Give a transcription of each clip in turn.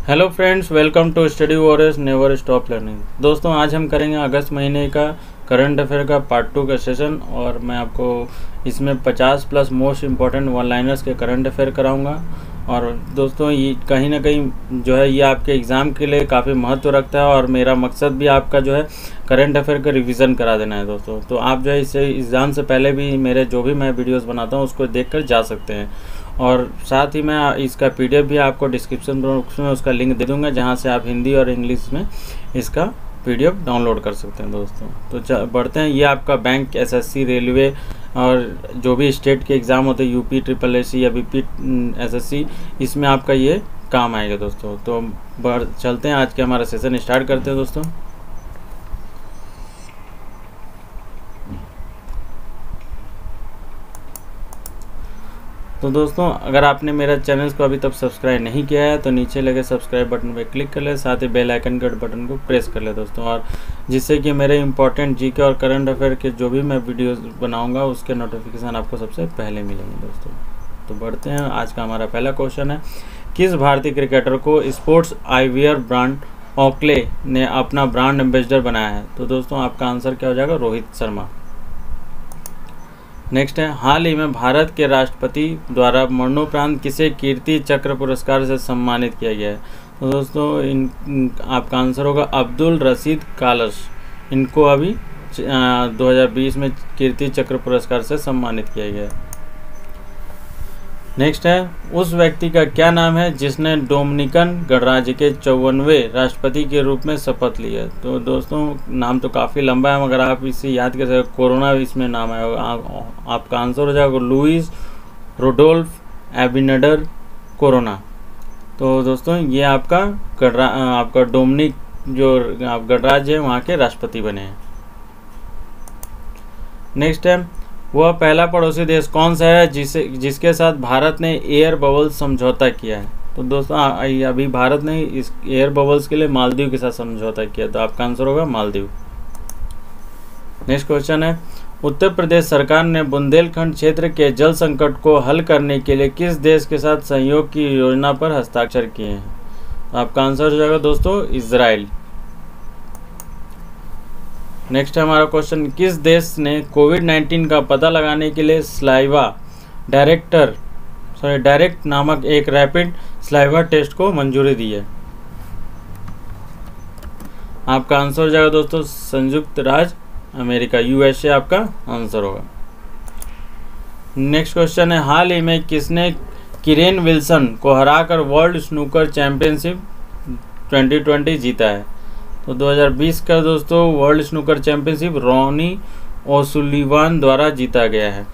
Hello friends, welcome to study warriors never stop learning. दोस्तों, आज हम करेंगे अगस्त महीने का करंट अफेयर का पार्ट 2 का सेशन और मैं आपको इसमें 50 plus most important one liners के करंट अफेयर कराऊंगा। और दोस्तों, ये कहीं ना कहीं जो है ये आपके एग्ज़ाम के लिए काफ़ी महत्व रखता है और मेरा मकसद भी आपका जो है करंट अफेयर का रिवीजन करा देना है दोस्तों। तो आप जो है इसे एग्ज़ाम से पहले भी मेरे जो भी मैं वीडियोज़ बनाता हूँ उसको देख कर जा सकते हैं। और साथ ही मैं इसका PDF भी आपको डिस्क्रिप्शन बॉक्स में उसका लिंक दे दूंगा, जहां से आप हिंदी और इंग्लिश में इसका PDF डाउनलोड कर सकते हैं दोस्तों। तो बढ़ते हैं। ये आपका बैंक, SSC, रेलवे और जो भी स्टेट के एग्ज़ाम होते हैं, UP SSC या BP SSC, इसमें आपका ये काम आएगा दोस्तों। तो चलते हैं, आज के हमारा सेशन स्टार्ट करते हैं दोस्तों। तो दोस्तों, अगर आपने मेरा चैनल को अभी तक सब्सक्राइब नहीं किया है तो नीचे लगे सब्सक्राइब बटन पर क्लिक कर ले, साथ ही बेल आइकन के बटन को प्रेस कर ले दोस्तों, और जिससे कि मेरे इंपॉर्टेंट GK और करंट अफेयर के जो भी मैं वीडियोस बनाऊंगा उसके नोटिफिकेशन आपको सबसे पहले मिलेंगे दोस्तों। तो बढ़ते हैं। आज का हमारा पहला क्वेश्चन है, किस भारतीय क्रिकेटर को स्पोर्ट्स आईवियर ब्रांड ओकले ने अपना ब्रांड एम्बेसडर बनाया है? तो दोस्तों, आपका आंसर क्या हो जाएगा? रोहित शर्मा। नेक्स्ट है, हाल ही में भारत के राष्ट्रपति द्वारा मरणोपरांत किसे कीर्ति चक्र पुरस्कार से सम्मानित किया गया है? तो दोस्तों, आपका आंसर होगा अब्दुल रशीद कालश। इनको अभी 2020 में कीर्ति चक्र पुरस्कार से सम्मानित किया गया है। नेक्स्ट है, उस व्यक्ति का क्या नाम है जिसने डोमिनिकन गणराज्य के 54वें राष्ट्रपति के रूप में शपथ ली है? तो दोस्तों, नाम तो काफ़ी लंबा है, मगर आप इसे याद कर सकते। कोरोना इसमें नाम आएगा। आपका आंसर हो जाएगा लुइस रोडोल्फ एबिनेडर कोरोना। तो दोस्तों, ये आपका डोमिनिक जो आप गणराज्य है वहाँ के राष्ट्रपति बने हैं। नेक्स्ट है, वह पहला पड़ोसी देश कौन सा है जिसके साथ भारत ने एयर बबल समझौता किया है? तो दोस्तों, अभी भारत ने इस एयर बबल्स के लिए मालदीव के साथ समझौता किया, तो आपका आंसर होगा मालदीव। नेक्स्ट क्वेश्चन है, उत्तर प्रदेश सरकार ने बुंदेलखंड क्षेत्र के जल संकट को हल करने के लिए किस देश के साथ सहयोग की योजना पर हस्ताक्षर किए हैं? तो आपका आंसर हो जाएगा दोस्तों इजराइल। नेक्स्ट है हमारा क्वेश्चन, किस देश ने कोविड-19 का पता लगाने के लिए डायरेक्ट नामक एक रैपिड स्लाइवा टेस्ट को मंजूरी दी है? आपका आंसर हो जाएगा दोस्तों संयुक्त राज्य अमेरिका, USA आपका आंसर होगा। नेक्स्ट क्वेश्चन है, हाल ही में किसने किरेन विल्सन को हराकर वर्ल्ड स्नूकर चैंपियनशिप 2020 जीता है? तो 2020 का दोस्तों वर्ल्ड स्नूकर चैंपियनशिप रॉनी ओसुलिवान द्वारा जीता गया है।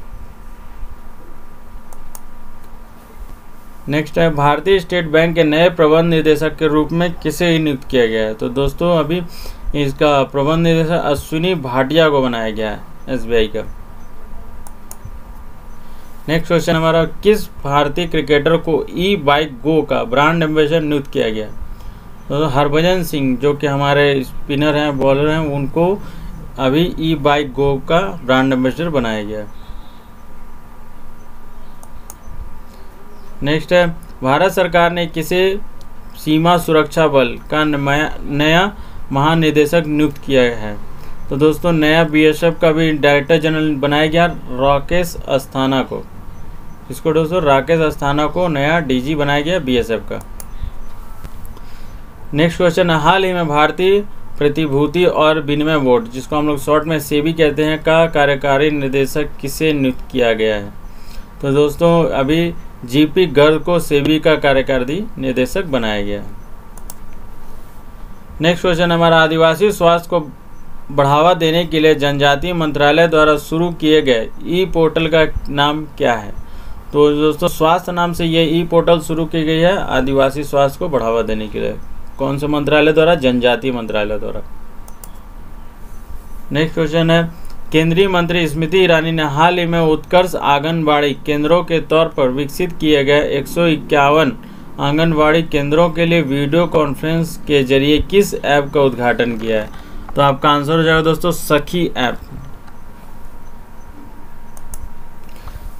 नेक्स्ट है, भारतीय स्टेट बैंक के नए प्रबंध निदेशक के रूप में किसे नियुक्त किया गया है? तो दोस्तों, अभी इसका प्रबंध निदेशक अश्विनी भाटिया को बनाया गया है SBI का। नेक्स्ट क्वेश्चन हमारा, किस भारतीय क्रिकेटर को ई-बाइक गो का ब्रांड एम्बेसडर नियुक्त किया गया? तो हरभजन सिंह, जो कि हमारे स्पिनर हैं, बॉलर हैं, उनको अभी ई-बाइक गो का ब्रांड एम्बेसडर बनाया गया। नेक्स्ट है, भारत सरकार ने किसे सीमा सुरक्षा बल का नया महानिदेशक नियुक्त किया है? तो दोस्तों, नया BSF का भी डायरेक्टर जनरल बनाया गया राकेश अस्थाना को। इसको दोस्तों राकेश अस्थाना को नया DG बनाया गया BSF का। नेक्स्ट क्वेश्चन है, हाल ही में भारतीय प्रतिभूति और विनिमय बोर्ड, जिसको हम लोग शॉर्ट में SEBI कहते हैं, का कार्यकारी निदेशक किसे नियुक्त किया गया है? तो दोस्तों, अभी GP गर्ग को SEBI का कार्यकारी निदेशक बनाया गया है। नेक्स्ट क्वेश्चन हमारा, आदिवासी स्वास्थ्य को बढ़ावा देने के लिए जनजातीय मंत्रालय द्वारा शुरू किए गए ई-पोर्टल का नाम क्या है? तो दोस्तों, स्वास्थ्य नाम से ये ई-पोर्टल शुरू की गई है आदिवासी स्वास्थ्य को बढ़ावा देने के लिए। कौन से मंत्रालय द्वारा? जनजातीय मंत्रालय द्वारा। नेक्स्ट क्वेश्चन है, केंद्रीय मंत्री स्मृति ईरानी ने हाल ही में उत्कर्ष आंगनबाड़ी केंद्रों के तौर पर विकसित किए गए 151 आंगनबाड़ी केंद्रों के लिए वीडियो कॉन्फ्रेंस के जरिए किस ऐप का उद्घाटन किया है? तो आपका आंसर हो जाएगा दोस्तों सखी ऐप।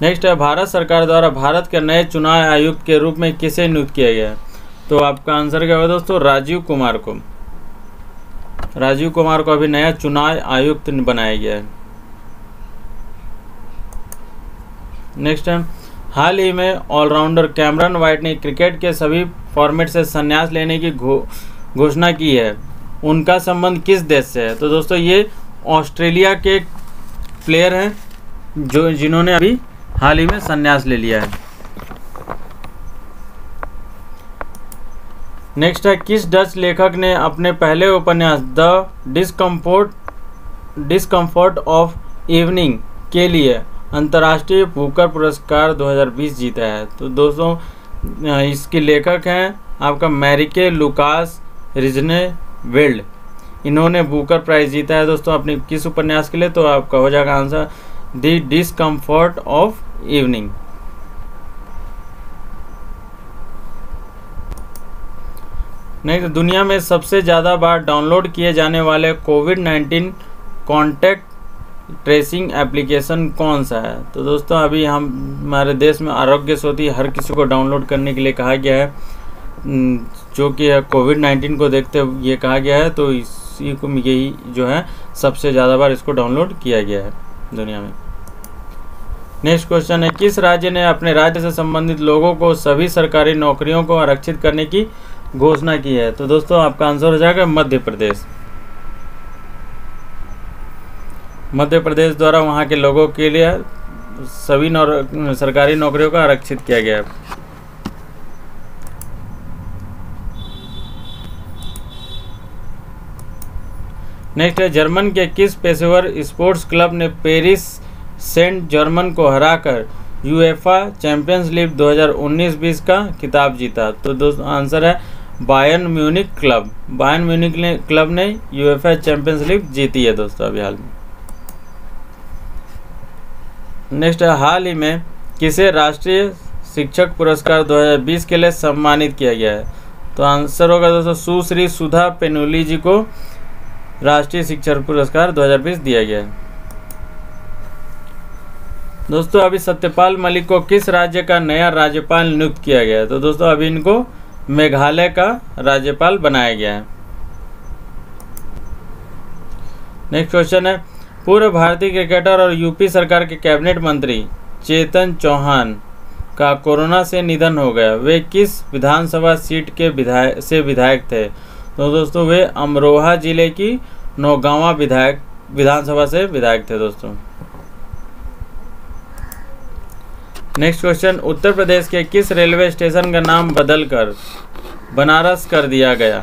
नेक्स्ट है, भारत सरकार द्वारा भारत के नए चुनाव आयुक्त के रूप में किसे नियुक्त किया गया है? तो आपका आंसर क्या होगा दोस्तों? राजीव कुमार को। राजीव कुमार को अभी नया चुनाव आयुक्त बनाया गया है। नेक्स्ट है, हाल ही में ऑलराउंडर कैमरन वाइट ने क्रिकेट के सभी फॉर्मेट से संन्यास लेने की घोषणा की है। उनका संबंध किस देश से है? तो दोस्तों ये ऑस्ट्रेलिया के प्लेयर हैं जिन्होंने अभी हाल ही में संन्यास ले लिया है। नेक्स्ट है, किस डच लेखक ने अपने पहले उपन्यास द डिस्कम्फर्ट ऑफ इवनिंग के लिए अंतर्राष्ट्रीय बुकर पुरस्कार 2020 जीता है? तो दोस्तों इसके लेखक हैं आपका मैरिके लुकास रिजनेवेल्ड। इन्होंने बुकर प्राइज जीता है दोस्तों अपने किस उपन्यास के लिए? तो आपका हो जाएगा answer the discomfort of evening. Next, दुनिया में सबसे ज़्यादा बार डाउनलोड किए जाने वाले कोविड-19 कॉन्टैक्ट ट्रेसिंग एप्लीकेशन कौन सा है? तो दोस्तों अभी हमारे देश में आरोग्य सेतु हर किसी को डाउनलोड करने के लिए कहा गया है, जो कि कोविड-19 को देखते हुए ये कहा गया है। तो इसी को यही जो है सबसे ज़्यादा बार इसको डाउनलोड किया गया है दुनिया में। नेक्स्ट क्वेश्चन है, किस राज्य ने अपने राज्य से संबंधित लोगों को सभी सरकारी नौकरियों को आरक्षित करने की घोषणा की है? तो दोस्तों आपका आंसर हो जाएगा मध्य प्रदेश। मध्य प्रदेश द्वारा वहाँ के लोगों के लिए सभी सरकारी नौकरियों को आरक्षित किया गया है। नेक्स्ट है, जर्मन के किस पेशेवर स्पोर्ट्स क्लब ने पेरिस सेंट जर्मन को हराकर यूएफा चैंपियंस लीग 2019-20 का खिताब जीता? तो दोस्तों आंसर है Bayern Munich club. Bayern Munich club ने यूएफा चैंपियंस लीग जीती है दोस्तों अभी हाल में। नेक्स्ट है, हाल ही में किसे राष्ट्रीय शिक्षक पुरस्कार 2020 के लिए सम्मानित किया गया है? तो आंसर होगा दोस्तों सुश्री सुधा पेनुली जी को राष्ट्रीय शिक्षक पुरस्कार 2020 दिया गया है। दोस्तों अभी सत्यपाल मलिक को किस राज्य का नया राज्यपाल नियुक्त किया गया है? तो दोस्तों अभी इनको मेघालय का राज्यपाल बनाया गया है। नेक्स्ट क्वेश्चन है, पूर्व भारतीय क्रिकेटर और यूपी सरकार के कैबिनेट मंत्री चेतन चौहान का कोरोना से निधन हो गया। वे किस विधानसभा सीट के विधायक थे? तो दोस्तों वे अमरोहा जिले की नौगांवा विधानसभा से विधायक थे दोस्तों। नेक्स्ट क्वेश्चन, उत्तर प्रदेश के किस रेलवे स्टेशन का नाम बदलकर बनारस कर दिया गया?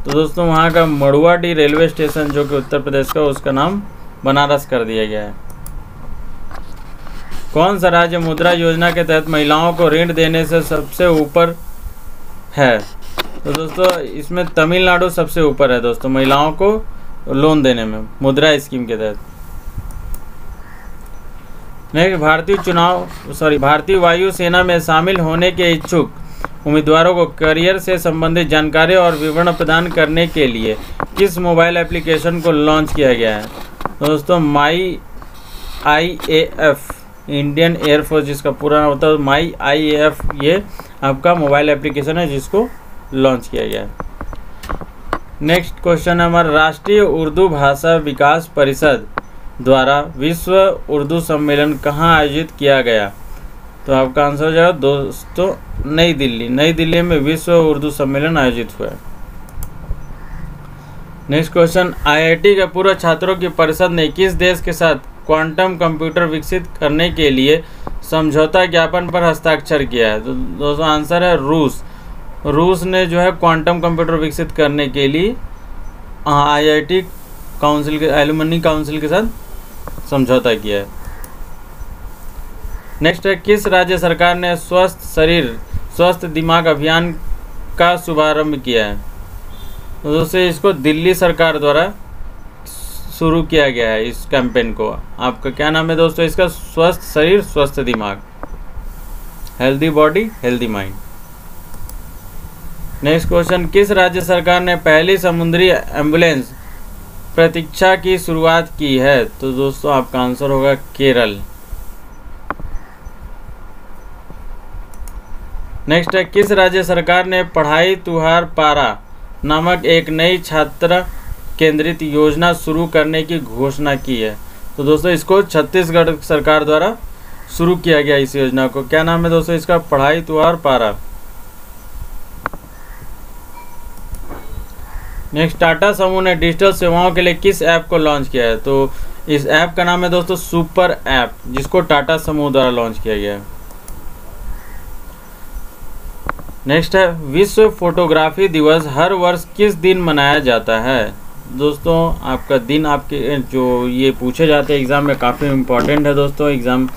तो दोस्तों वहाँ का मड़ुआडीह रेलवे स्टेशन जो कि उत्तर प्रदेश का, उसका नाम बनारस कर दिया गया है। कौन सा राज्य मुद्रा योजना के तहत महिलाओं को ऋण देने से सबसे ऊपर है? तो दोस्तों इसमें तमिलनाडु सबसे ऊपर है दोस्तों महिलाओं को लोन देने में मुद्रा स्कीम के तहत। नेक्स्ट, भारतीय वायु सेना में शामिल होने के इच्छुक उम्मीदवारों को करियर से संबंधित जानकारी और विवरण प्रदान करने के लिए किस मोबाइल एप्लीकेशन को लॉन्च किया गया है? दोस्तों माई IAF इंडियन एयरफोर्स जिसका पूरा नाम होता है माई IAF, ये आपका मोबाइल एप्लीकेशन है जिसको लॉन्च किया गया है। नेक्स्ट क्वेश्चन है हमारा, राष्ट्रीय उर्दू भाषा विकास परिषद द्वारा विश्व उर्दू सम्मेलन कहाँ आयोजित किया गया? तो आपका आंसर हो जाएगा दोस्तों नई दिल्ली में विश्व उर्दू सम्मेलन आयोजित हुआ है। नेक्स्ट क्वेश्चन, IIT के पूर्व छात्रों की परिषद ने किस देश के साथ क्वांटम कंप्यूटर विकसित करने के लिए समझौता ज्ञापन पर हस्ताक्षर किया है? तो दोस्तों आंसर है रूस ने जो है क्वांटम कंप्यूटर विकसित करने के लिए IIT काउंसिल के एलुमनी काउंसिल के साथ समझौता किया है। नेक्स्ट है, किस राज्य सरकार ने स्वस्थ शरीर स्वस्थ दिमाग अभियान का शुभारंभ किया है? तो दोस्तों इसको दिल्ली सरकार द्वारा शुरू किया गया है इस कैंपेन को। आपका क्या नाम है दोस्तों इसका? स्वस्थ शरीर स्वस्थ दिमाग, healthy body healthy mind. Next question, किस राज्य सरकार ने पहली समुद्री एम्बुलेंस प्रतीक्षा की शुरुआत की है? तो दोस्तों आपका आंसर होगा केरल। नेक्स्ट है, किस राज्य सरकार ने पढ़ाई तुहार पारा नामक एक नई छात्र केंद्रित योजना शुरू करने की घोषणा की है? तो दोस्तों इसको छत्तीसगढ़ सरकार द्वारा शुरू किया गया इस योजना को। क्या नाम है दोस्तों इसका? पढ़ाई तुहार पारा। नेक्स्ट, टाटा समूह ने डिजिटल सेवाओं के लिए किस ऐप को लॉन्च किया है? तो इस ऐप का नाम है दोस्तों सुपर ऐप, जिसको टाटा समूह द्वारा लॉन्च किया गया है। नेक्स्ट है, विश्व फोटोग्राफी दिवस हर वर्ष किस दिन मनाया जाता है? दोस्तों आपका दिन आपके जो ये पूछे जाते हैं एग्ज़ाम में काफ़ी इम्पोर्टेंट है दोस्तों। एग्ज़ाम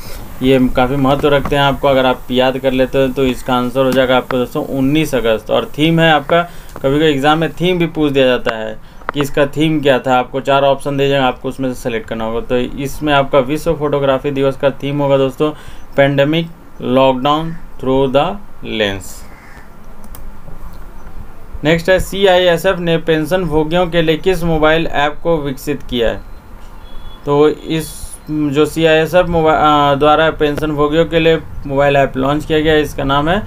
ये काफ़ी महत्व रखते हैं आपको। अगर आप याद कर लेते हैं तो इसका आंसर हो जाएगा आपका दोस्तों 19 अगस्त। और थीम है आपका, कभी कभी एग्ज़ाम में थीम भी पूछ दिया जाता है कि इसका थीम क्या था। आपको 4 ऑप्शन दे जाएंगे, आपको उसमें से सेलेक्ट करना होगा। तो इसमें आपका विश्व फोटोग्राफी दिवस का थीम होगा दोस्तों pandemic lockdown through the lens. Next है, CISF ने पेंशन भोगियों के लिए किस मोबाइल ऐप को विकसित किया है? तो इस जो CISF द्वारा पेंशन भोगियों के लिए मोबाइल ऐप लॉन्च किया गया है, इसका नाम है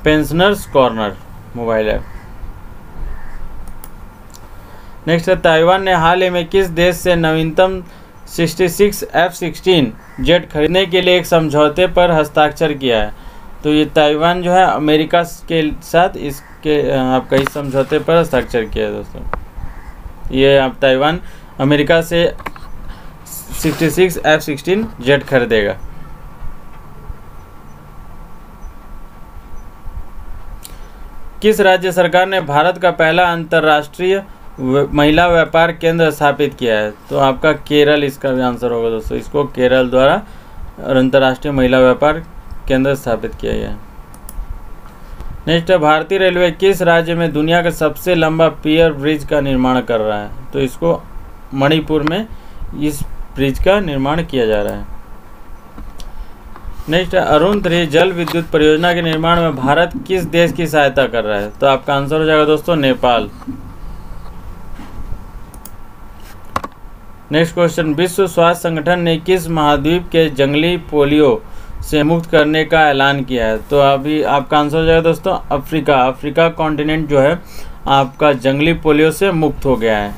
pensioners corner mobile app. Next है, ताइवान ने हाल ही में किस देश से नवीनतम 66 F-16 जेट खरीदने के लिए एक समझौते पर हस्ताक्षर किया है? तो ये ताइवान जो है अमेरिका के साथ इसके आपका इस समझौते पर हस्ताक्षर किया है दोस्तों। ये आप ताइवान अमेरिका से 66 F-16 जेट खरीदेगा। किस राज्य सरकार ने भारत का पहला अंतर्राष्ट्रीय महिला व्यापार केंद्र स्थापित किया है? तो आपका केरल इसका भी आंसर होगा दोस्तों। इसको केरल द्वारा अंतर्राष्ट्रीय महिला व्यापार केंद्र स्थापित किया गया है। नेक्स्ट है, भारतीय रेलवे किस राज्य में दुनिया का सबसे लंबा पियर ब्रिज का निर्माण कर रहा है? तो इसको मणिपुर में इस ब्रिज का निर्माण किया जा रहा है। नेक्स्ट है, अरुण 3 जल विद्युत परियोजना के निर्माण में भारत किस देश की सहायता कर रहा है? तो आपका आंसर हो जाएगा दोस्तों नेपाल। नेक्स्ट क्वेश्चन, विश्व स्वास्थ्य संगठन ने किस महाद्वीप के जंगली पोलियो से मुक्त करने का ऐलान किया है? तो अभी आपका आंसर हो जाएगा दोस्तों अफ्रीका। अफ्रीका कॉन्टिनेंट जो है आपका जंगली पोलियो से मुक्त हो गया है।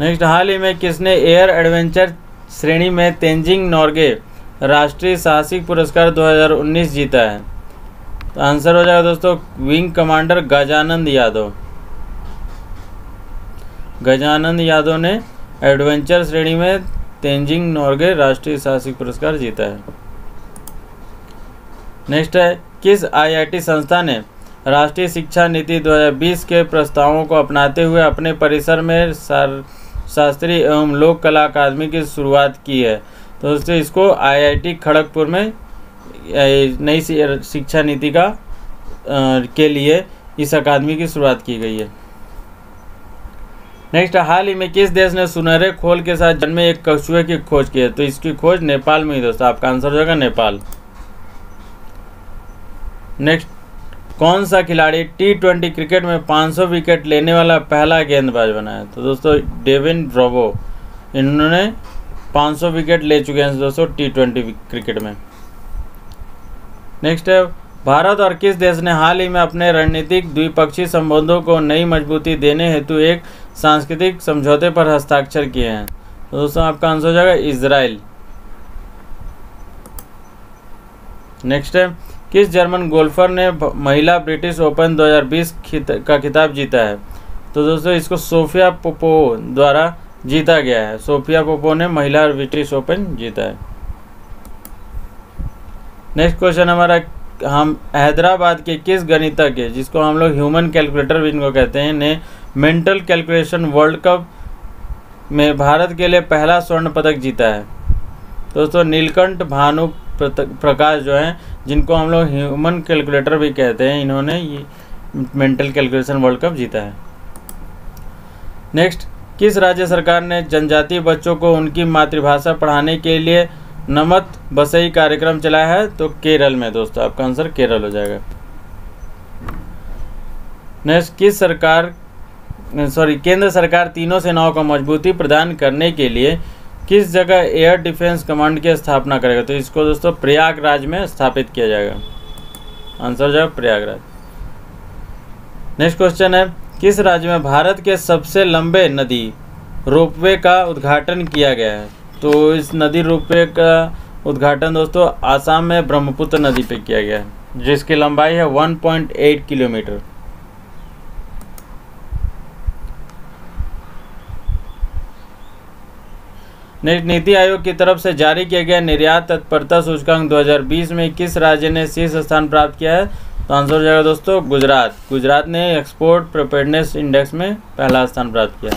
नेक्स्ट, हाल ही में किसने एयर एडवेंचर श्रेणी में तेंजिंग नॉर्गे राष्ट्रीय साहसिक पुरस्कार 2019 जीता है? तो आंसर हो जाएगा दोस्तों विंग कमांडर गजानंद यादव। गजानंद यादव ने एडवेंचर श्रेणी में तेंजिंग नॉर्गे राष्ट्रीय साहसिक पुरस्कार जीता है। नेक्स्ट है, किस IIT संस्था ने राष्ट्रीय शिक्षा नीति 2020 के प्रस्तावों को अपनाते हुए अपने परिसर में शास्त्रीय एवं लोक कला अकादमी की शुरुआत की है? तो दोस्तों इसको IIT खड़गपुर में नई शिक्षा नीति का के लिए इस अकादमी की शुरुआत की गई है। नेक्स्ट, हाल ही में किस देश ने सुनहरे खोल के साथ जन्मे एक कछुए की खोज की है? तो इसकी खोज नेपाल में ही दोस्तों। आपका आंसर हो जाएगा नेपाल। नेक्स्ट, कौन सा खिलाड़ी T20 क्रिकेट में 500 विकेट लेने वाला पहला गेंदबाज बना है? तो दोस्तों डेविन ब्रावो, इन्होंने 500 विकेट ले चुके हैं दोस्तों T20 क्रिकेट में। नेक्स्ट है, भारत और किस देश ने हाल ही में अपने रणनीतिक द्विपक्षीय संबंधों को नई मजबूती देने हेतु एक सांस्कृतिक समझौते पर हस्ताक्षर किए हैं? तो दोस्तों आपका आंसर हो जाएगा इजराइल। नेक्स्ट है, किस जर्मन गोल्फर ने महिला ब्रिटिश ओपन 2020 का खिताब जीता है? तो दोस्तों इसको सोफिया पोपोव द्वारा जीता गया है। सोफिया पोपोव ने महिला ब्रिटिश ओपन जीता है। नेक्स्ट क्वेश्चन हमारा, हम हैदराबाद के किस गणितज्ञ, जिसको हम लोग ह्यूमन कैलकुलेटर भी इनको कहते हैं, ने मेंटल कैलकुलेशन वर्ल्ड कप में भारत के लिए पहला स्वर्ण पदक जीता है? दोस्तों नीलकंठ भानु प्रकाश जो हैं, जिनको हम लोग ह्यूमन कैलकुलेटर भी कहते हैं, इन्होंने ये मेंटल कैलकुलेशन वर्ल्ड कप जीता है। नेक्स्ट, किस राज्य सरकार ने जनजातीय बच्चों को उनकी मातृभाषा पढ़ाने के लिए नमत बसई कार्यक्रम चलाया है? तो केरल में दोस्तों। आपका आंसर केरल हो जाएगा। नेक्स्ट, केंद्र सरकार तीनों सेनाओं को मजबूती प्रदान करने के लिए किस जगह एयर डिफेंस कमांड की स्थापना करेगा? तो इसको दोस्तों प्रयागराज में स्थापित किया जाएगा। आंसर हो जाएगा प्रयागराज। नेक्स्ट क्वेश्चन है, किस राज्य में भारत के सबसे लंबे नदी रोपवे का उद्घाटन किया गया है? तो इस नदी रोपवे का उद्घाटन दोस्तों आसाम में ब्रह्मपुत्र नदी पे किया गया है, जिसकी लंबाई है 1.8 किलोमीटर। नीति आयोग की तरफ से जारी किया गया निर्यात तत्परता सूचकांक 2020 में किस राज्य ने शीर्ष स्थान प्राप्त किया है? तो आंसर हो जाएगा दोस्तों गुजरात। गुजरात ने एक्सपोर्ट प्रिपेयर्डनेस इंडेक्स में पहला स्थान प्राप्त किया।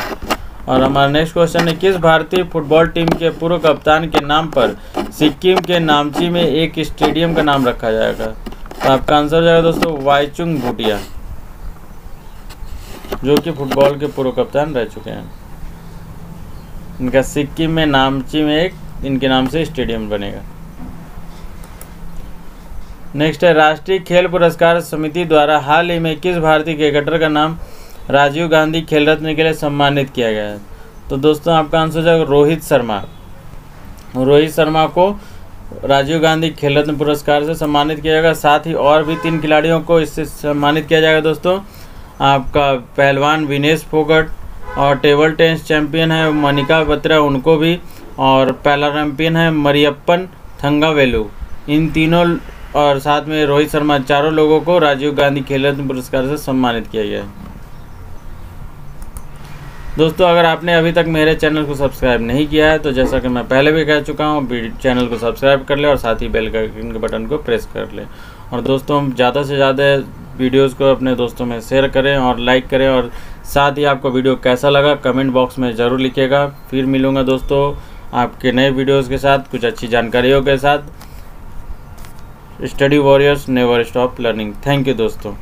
और हमारा नेक्स्ट क्वेश्चन है, किस भारतीय फुटबॉल टीम के पूर्व कप्तान के नाम पर सिक्किम के नामची में एक स्टेडियम का नाम रखा जाएगा? तो आपका आंसर हो जाएगा दोस्तों वाईचुंग भूटिया, जो कि फुटबॉल के पूर्व कप्तान रह चुके हैं। इनका सिक्किम में नामची में एक इनके नाम से स्टेडियम बनेगा। नेक्स्ट है, राष्ट्रीय खेल पुरस्कार समिति द्वारा हाल ही में किस भारतीय क्रिकेटर का नाम राजीव गांधी खेल रत्न के लिए सम्मानित किया गया है? तो दोस्तों आपका आंसर हो जाएगा रोहित शर्मा। रोहित शर्मा को राजीव गांधी खेल रत्न पुरस्कार से सम्मानित किया जाएगा। साथ ही और भी 3 खिलाड़ियों को इससे सम्मानित किया जाएगा दोस्तों। आपका पहलवान विनेश फोगट और टेबल टेनिस चैंपियन है मनिका बत्रा, उनको भी, और पैरालंपियन है मरियप्पन थंगावेलु, इन तीनों और साथ में रोहित शर्मा, चारों लोगों को राजीव गांधी खेल रत्न पुरस्कार से सम्मानित किया गया है। दोस्तों अगर आपने अभी तक मेरे चैनल को सब्सक्राइब नहीं किया है तो जैसा कि मैं पहले भी कह चुका हूँ, चैनल को सब्सक्राइब कर ले और साथ ही बेल आइकन के बटन को प्रेस कर ले। और दोस्तों ज़्यादा से ज़्यादा वीडियोस को अपने दोस्तों में शेयर करें और लाइक करें, और साथ ही आपको वीडियो कैसा लगा कमेंट बॉक्स में ज़रूर लिखिएगा। फिर मिलूँगा दोस्तों आपके नए वीडियोज़ के साथ, कुछ अच्छी जानकारियों के साथ। Study warriors never stop learning. Thank you दोस्तों।